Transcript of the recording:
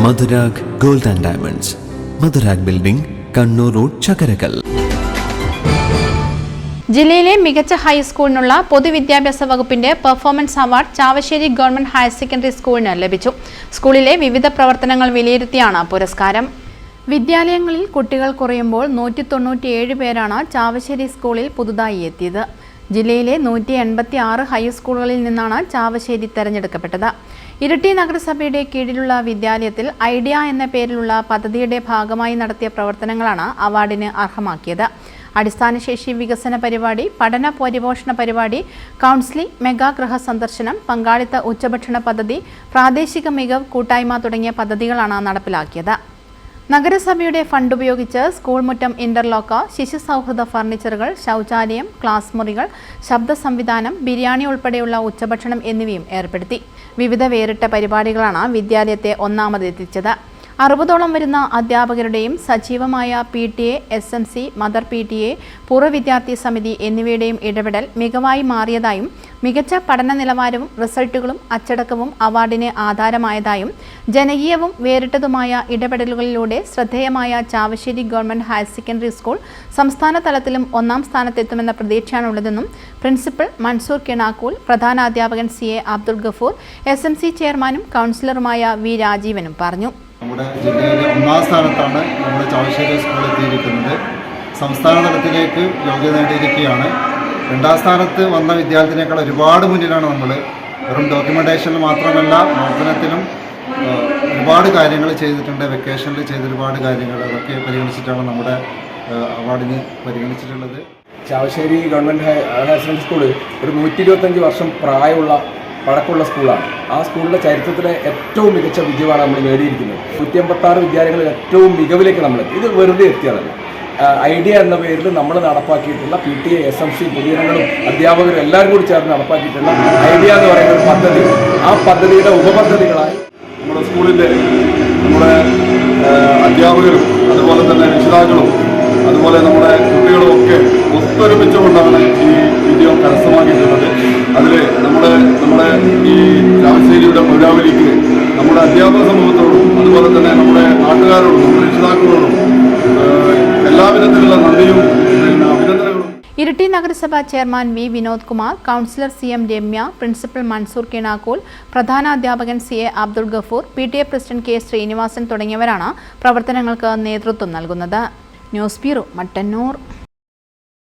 Madhurag gold and diamonds, Madhurag building, Kannur road, Chakkarakal. ജില്ലയിലെ മികച്ച ഹൈസ്കൂളിനുള്ള പൊതുവിദ്യാഭ്യാസ വകുപ്പിന്റെ performance award Chavassery government higher secondary സ്കൂളിന് ലഭിച്ചു. സ്കൂളിലെ വിവിധ പ്രവർത്തനങ്ങൾ വിലയിരുത്തിയാണ് പുരസ്കാരം. വിദ്യാലയങ്ങളിൽ കുട്ടികൾ കുറയുമ്പോൾ 197 പേരാണ് ചാവശ്ശേരി സ്കൂളിൽ പുതുതായി എത്തിയത്. ജില്ലയിലെ 186 ഹൈസ്കൂളുകളിൽ നിന്നാണ് ചാവശ്ശേരി തെരഞ്ഞെടുക്കപ്പെട്ടത്. ഇരിട്ടി നഗരസഭയുടെ കീഴിലുള്ള വിദ്യാലയത്തിൽ ഐഡിയ എന്ന പേരിലുള്ള പദ്ധതിയുടെ ഭാഗമായി നടത്തിയ പ്രവർത്തനങ്ങളാണ് അവാർഡിന് അർഹമാക്കിയത്. അടിസ്ഥാനശേഷി വികസന പരിപാടി, പഠന പരിപോഷണ പരിപാടി, കൗൺസിലിംഗ്, മെഗാ ഗൃഹ സന്ദർശനം, പങ്കാളിത്ത ഉച്ചഭക്ഷണ പദ്ധതി, പ്രാദേശിക മികവ് കൂട്ടായ്മ തുടങ്ങിയ പദ്ധതികളാണ് നടപ്പിലാക്കിയത്. നഗരസഭയുടെ ഫണ്ട് ഉപയോഗിച്ച് സ്കൂൾ മുറ്റം ഇന്റർലോക്ക്, ശിശു സൗഹൃദ ഫർണിച്ചറുകൾ, ശൗചാലയം, ക്ലാസ് മുറികൾ, ശബ്ദ സംവിധാനം, ബിരിയാണി ഉൾപ്പെടെയുള്ള ഉച്ചഭക്ഷണം എന്നിവയും ഏർപ്പെടുത്തി. വിവിധ വേറിട്ട പരിപാടികളാണ് വിദ്യാലയത്തെ ഒന്നാമതെത്തിച്ചത്. 60ഓളം വരുന്ന അധ്യാപകരുടെയും സജീവമായ PTA, SMC, മദർ PTA, പൂർവ്വ വിദ്യാർത്ഥി സമിതി എന്നിവയുടെയും ഇടപെടൽ മികവായി മാറിയതായും മികച്ച പഠന നിലവാരവും റിസൾട്ടുകളും അച്ചടക്കവും അവാർഡിന് ആധാരമായതായും ജനകീയവും വേറിട്ടതുമായ ഇടപെടലുകളിലൂടെ ശ്രദ്ധേയമായ Chavassery government higher secondary school സംസ്ഥാന തലത്തിലും 1ാം സ്ഥാനത്തെത്തുമെന്ന പ്രതീക്ഷയാണുള്ളതെന്നും പ്രിൻസിപ്പൽ മൻസൂർ കിണാക്കൂൽ, പ്രധാനാധ്യാപകൻ CA അബ്ദുൾ ഗഫൂർ, SMC ചെയർമാനും കൗൺസിലറുമായ V രാജീവനും പറഞ്ഞു. നമ്മുടെ ജില്ലയിലെ 1ാം സ്ഥാനത്താണ് നമ്മുടെ ചാവശ്ശേരി സ്കൂൾ എത്തിയിരിക്കുന്നത്. സംസ്ഥാന തലത്തിലേക്ക് യോഗ്യത നേടിയിരിക്കുകയാണ്. 2ാം സ്ഥാനത്ത് വന്ന വിദ്യാർത്ഥിനേക്കാൾ ഒരുപാട് മുന്നിലാണ് നമ്മൾ. വെറും ഡോക്യുമെൻറ്റേഷനിൽ മാത്രമല്ല, പ്രവർത്തനത്തിലും ഒരുപാട് കാര്യങ്ങൾ ചെയ്തിട്ടുണ്ട്. വെക്കേഷനിൽ ചെയ്ത ഒരുപാട് കാര്യങ്ങൾ അതൊക്കെ പരിഗണിച്ചിട്ടാണ് നമ്മുടെ അവാർഡിന് പരിഗണിച്ചിട്ടുള്ളത്. Chavassery government higher secondary school ഒരു 125 വർഷം പഴക്കമുള്ള സ്കൂളാണ്. ആ സ്കൂളിൻ്റെ ചരിത്രത്തിലെ ഏറ്റവും മികച്ച വിജയമാണ് നമ്മൾ നേടിയിരിക്കുന്നത്. 186 വിദ്യാലയങ്ങളിൽ ഏറ്റവും മികവിലേക്ക് നമ്മളെത്തി. ഇത് വെറുതെ എത്തിയതല്ല. ഐഡിയ എന്ന പേരിൽ നമ്മൾ നടപ്പാക്കിയിട്ടുള്ള PTA, SMC, പൊതുജനങ്ങളും അധ്യാപകരും എല്ലാവരും കൂടി ചേർന്ന് നടപ്പാക്കിയിട്ടുള്ള ഐഡിയ എന്ന് പറയുന്ന ഒരു പദ്ധതി, ആ പദ്ധതിയുടെ ഉപപദ്ധതികളായി നമ്മുടെ സ്കൂളിൻ്റെ അധ്യാപകരും അതുപോലെ തന്നെ രക്ഷിതാക്കളും അതുപോലെ നമ്മുടെ കുട്ടികളും ഒക്കെ ഒത്തൊരുമിച്ചുകൊണ്ടാണ് ഈ വിജയം കരസ്ഥമാക്കിയിട്ടുള്ളത്. അതിൽ നമ്മുടെ ഈ ചാവശ്ശേരിയുടെ പുരാവലിക്ക് നമ്മുടെ അധ്യാപക സമൂഹത്തോടും അതുപോലെ തന്നെ നമ്മുടെ നാട്ടുകാരോടും നമ്മുടെ രക്ഷിതാക്കളോടും എല്ലാവിധത്തിലുള്ള നന്ദിയും അഭിനന്ദനങ്ങളും. ഇരിട്ടി നഗരസഭാ chairman V Vinod Kumar, councillor CM Ramya, principal Mansoor Kinakkool, പ്രധാനാധ്യാപകൻ CA Abdul Gafoor, PTA president K Sreenivasan തുടങ്ങിയവരാണ് പ്രവർത്തനങ്ങൾക്ക് നേതൃത്വം നൽകുന്നത്. News bureau, Mattannur.